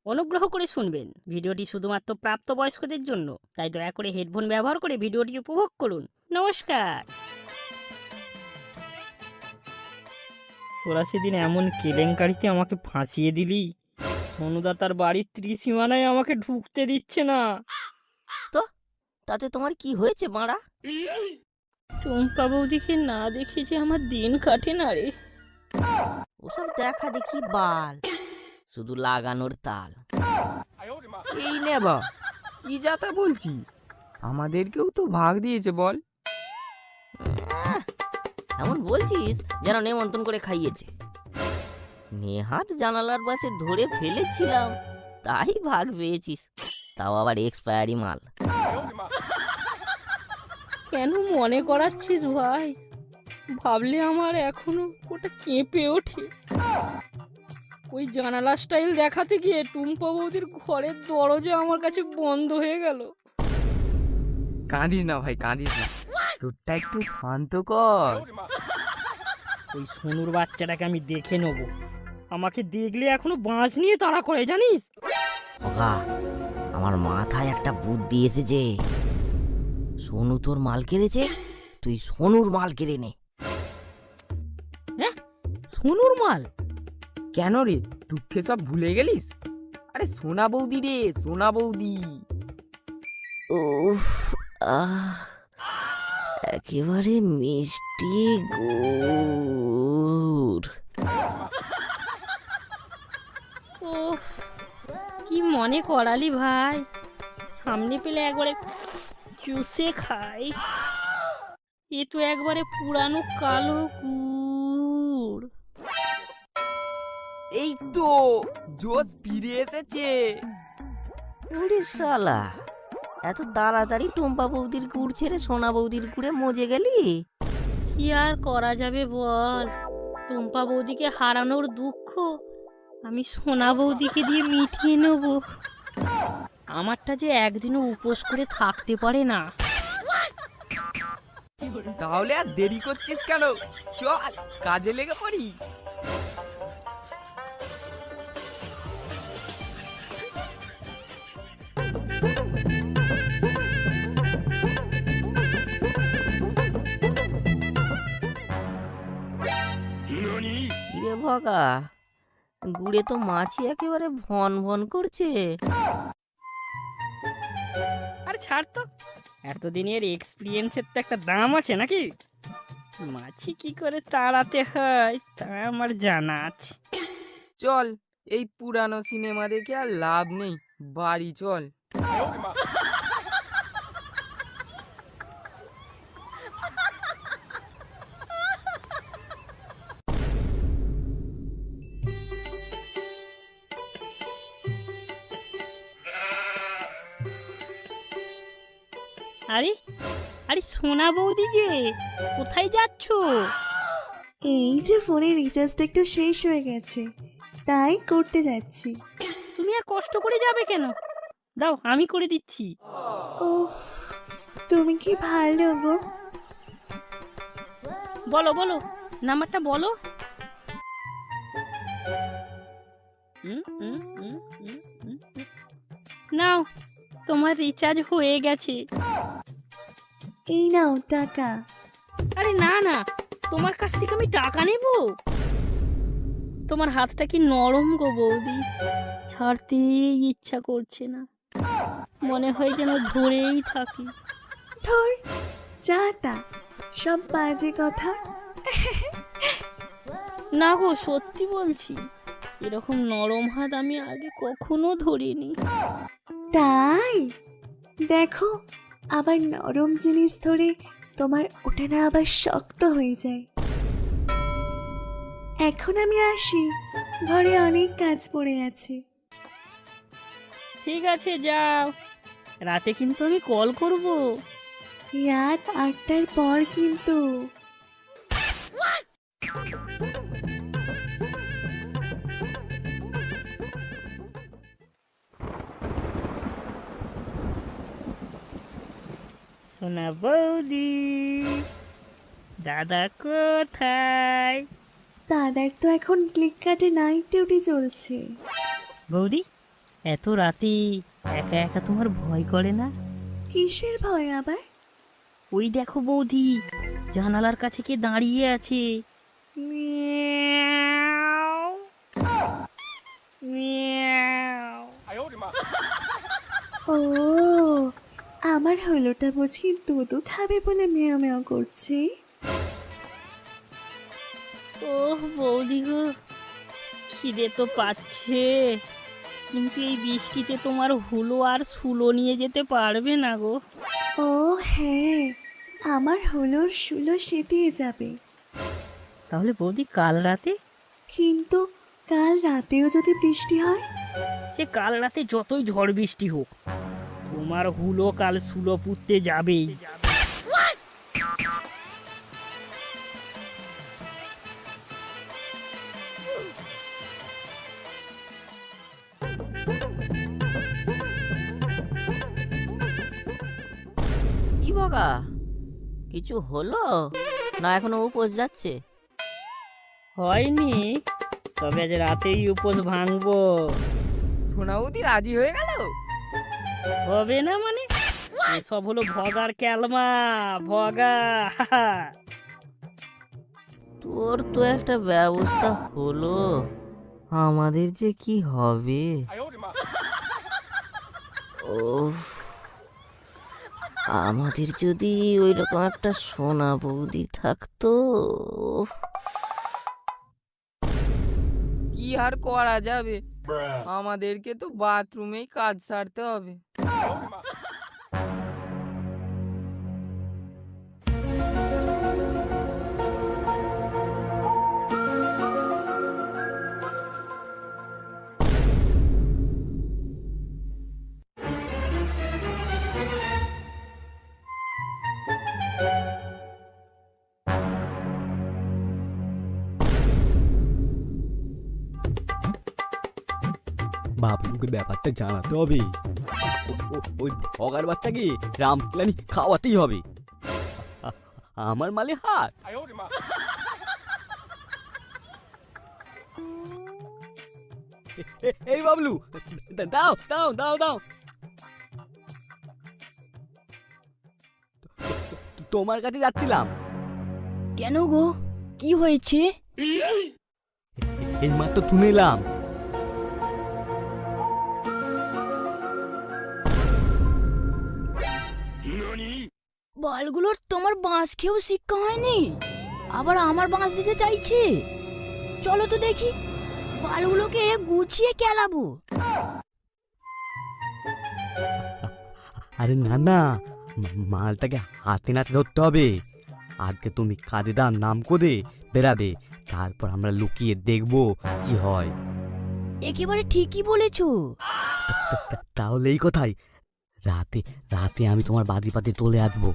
অনুগ্রহ করে শুনবেন, ভিডিওটি শুধুমাত্র প্রাপ্তবয়স্কদের জন্য, তাই দয়া করে হেডফোন ব্যবহার করে ভিডিওটি উপভোগ করুন। নমস্কার। তোরা সেদিন এমন কেলেঙ্কারিতে আমাকে ফাঁসিয়ে দিলি, অনুদা তার বাড়ির ত্রিসীমানায় আমাকে ঢুকতে দিচ্ছে না। তো তাতে তোমার কি হয়েছে মারা? টুম্পা বৌদিকে না দেখে যে আমার দিন কাটে না রে। ওসব দেখা দেখি বাল, শুধু লাগানোর তাল। এই নে বা, কি যাতা বলছিস? আমাদেরকেও তো ভাগ দিয়েছে বল। এমন বলছিস যেন নেমন্তন্ন করে খাইয়েছে। নেহাত জানালার পাশে ধরে ফেলেছিলাম, তাই ভাগ পেয়েছিস, তাও আবার এক্সপায়ারি মাল। কেন মনে করাচ্ছিস ভাই? ভাবলে আমার এখনো ওটা কেঁপে ওঠে। ওই জানালা স্টাইল দেখাতে গিয়ে টুম্পা বৌদির ঘরের দরজা আমার কাছে বন্ধ হয়ে গেল। কাঁদিস না ভাই, কাঁদিস না, তোরটা একটু শান্ত কর। ওই সোনুর বাচ্চাটাকে আমি দেখে নেব। আমাকে দেখলে এখনো বাঁশ নিয়ে তাড়া করে, জানিস? ওকা, আমার মাথায় একটা বুদ্ধি এসেছে। সোনু তোর মাল কেড়েছে, তুই সোনুর মাল কেড়ে নে। হ্যাঁ, সোনুর মাল? কেন রে, দুঃখে সব ভুলে গেলিস? আরে সোনা বৌদি রে, সোনা বৌদি। উফ, আহ, একেবারে মিষ্টি গুড়। ওহ, কি মনে করালি ভাই। সামনে পেলে একবারে চুষে খাই। এ তো একবারে পুরানো কালো গুড়। এই তো জোশ ফিরে এসেছে। ওরে শালা, এত তাড়াতাড়ি টুম্পা বৌদির গুড় ছেড়ে সোনা বৌদির গুড়ে মজে গেলি? কি আর করা যাবে বল, টুম্পা বৌদিকে হারানোর দুঃখ আমি সোনা বৌদিকে দিয়ে মিটিয়ে নেব। আমারটা যে একদিনও উপোস করে থাকতে পারে না। তাহলে আর দেরি করছিস কেন? চল কাজে লেগে পড়ি। কিরে ভগা, গুড়ে তো মাছি একেবারে ভন ভন করছে। আর ছাড় তো, এতদিনের এক্সপিরিয়েন্সের তো একটা দাম আছে নাকি? মাছি কি করে তাড়াতে হয় তা আমার জানা আছে। চল, এই পুরানো সিনেমা দেখে আর লাভ নেই, বাড়ি চল। আরে আরে সোনা বৌদি যে, কোথায় যাচ্ছ? এই যে ফোনের রিচার্জটা একটু শেষ হয়ে গেছে, তাই করতে যাচ্ছি। তুমি আর কষ্ট করে যাবে কেন? দাও, আমি করে দিচ্ছি। উফ, তুমি কি ভালো গো। বলো বলো, নাম্বারটা বলো। নাও, তোমার রিচার্জ হয়ে গেছে। এই নাও টাকা। আরে না না, তোমার কাছ থেকে আমি টাকা নেব? তোমার হাতটা কি নরম গো বৌদি, ছাড়তেই ইচ্ছা করছে না। মনে হয় যেন ধরেই থাকি। ধর, যা তা সব বাজে কথা। না গো, সত্যি বলছি, এরকম নরম হাত আমি আগে কখনো ধরিনি। তাই দেখো, আবার নরম জিনিস ধরে তোমার ওটা না আবার শক্ত হয়ে যায়। এখন আমি আসি, ঘরে অনেক কাজ পড়ে আছে। ঠিক আছে, যাও। রাতে কিন্তু আমি কল করব। রাত 8টার পর কিন্তু। সোনা বৌদি, দাদা কোথায়? দাদার তো এখন ফ্লিপকার্টে নাইট ডিউটি চলছে। বৌদি, এত রাতে একা একা তোমার ভয় করে না? কিসের ভয় আবার? ওই দেখো বৌদি, জানালার কাছে কে দাঁড়িয়ে আছে। Miao, Miao. ও, আমার হলোটা বুঝি দুধু খাবে বলে মেও মেও করছে। ওহ বৌদি গো, খিদে তো পাচ্ছে, কিন্তু এই বৃষ্টিতে তোমার হুলো আর সুলো নিয়ে যেতে পারবে না গো। ও হ্যাঁ, আমার হলোর শুলো সেতিয়ে যাবে। তাহলে বৌদি কাল রাতে? কিন্তু কাল রাতেও যদি বৃষ্টি হয়? সে কাল রাতে যতই ঝড় বৃষ্টি হোক, তোমার হুলো কাল সুলো পুঁততে যাবেই। কি বগা, কিছু হলো না এখনো উপোস যাচ্ছে? হয়নি, তবে আজ রাতেই উপোস ভাঙবো। সোনা বৌদি রাজি হয়ে গেল? হবে না মানে? এসব হলো ভগার ক্যালমা, ভগা। তোর তো একটা ব্যবস্থা হলো, আমাদের যে কি হবে। ওফ, আমাদের যদি ওই রকম একটা সোনা বৌদি থাকতো। উফ, কি আর করা যাবে, আমাদেরকে তো বাথরুমেই কাজ সারতে হবে। বাবলুকে ব্যাপারটা জানাতে হবে। ওই ভগার বাচ্চাকে রামকেলানি খাওয়াতেই হবে। আমার মালে হাত। এই বাবলু, দাও দাও দাও দাও। তোমার কাছে যাচ্ছিলাম। কেন গো, কি হয়েছে? এই মাত্র শুনে এলাম। বালগুলোর তোমার বাঁশ খেয়েও শিক্ষা হয়নি, আবার আমার বাঁশ দিতে চাইছে। চলো তো দেখি, বালগুলোকে গুছিয়ে কেলাবো। আরে না না, মালটাকে হাতে নাতে ধরতে হবে। আজকে তুমি কাজে দাম নাম করে বেরাবে, তারপর আমরা লুকিয়ে দেখবো কি হয়। একেবারে ঠিকই বলেছো। তাহলে এই কথাই, রাতে রাতে আমি তোমার বাদি পাতে চলে আসবো।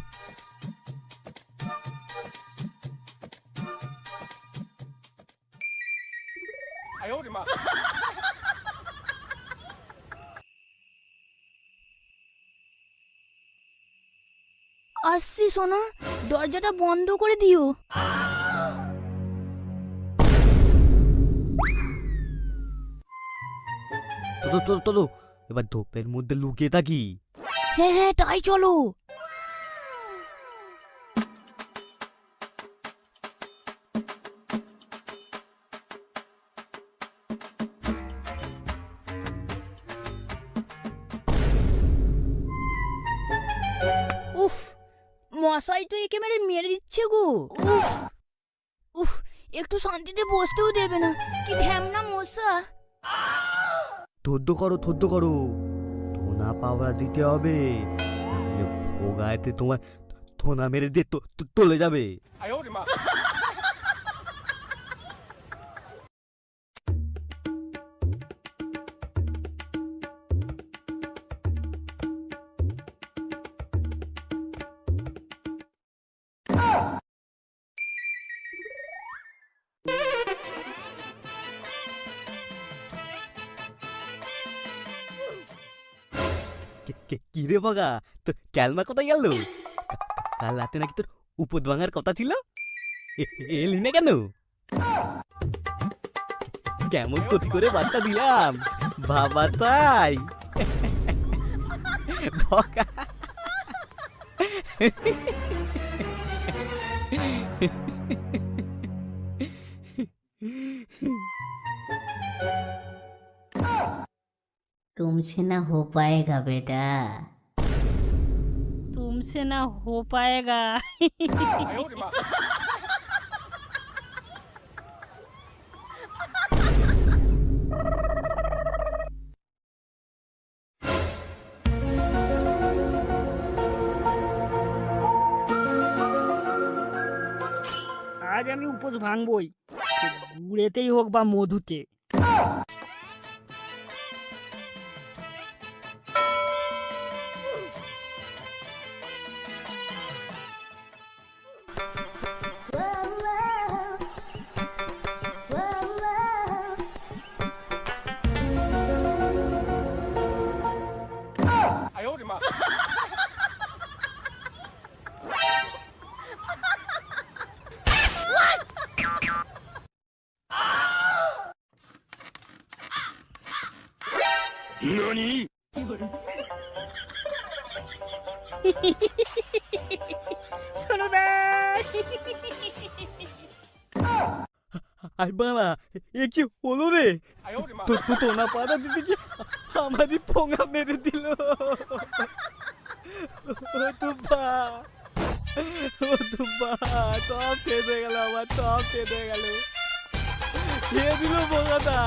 আসছি সোনা, দরজাটা বন্ধ করে দিও। তো তো তো এবার ধোপের মধ্যে লুকিয়ে থাকি। হ্যাঁ হ্যাঁ, তাই চলো। উফ, মশাই তো একে মেরে দিচ্ছে গো। উফ উফ, একটু শান্তিতে বসতেও দেবে না, কি ঢ্যামনা মশা। থদ্দ করো, ধোনা পাওয়া দিতে হবে, নাহলে ও গায়েতে তোমার ধোনা মেরে দিয়ে চলে যাবে। কি রে বাগা, তোর ক্যালমা কোথায় গেল? কাল রাতে নাকি তোর উপদ ভাঙার কথা ছিল, এলি না কেন? কেমন ক্ষতি করে বার্তা দিলাম বাবা, তাই বকা। तुमसे ना हो पाएगा बेटा। तुमसे ना हो पाएगा। আজ আমি উপোস ভাঙবই, সে গুড়েতেই হোক বা মধুতে। আই বাবা, এ কি হলো রে? তো তোনা পাড়া দিতে কি আমারই পোঙা মেরে দিল। ও তুব্বা, সব ফেঁদে গেল, আমার সব ফেঁদে গেল। খেয়ে দিল পোঙাটা।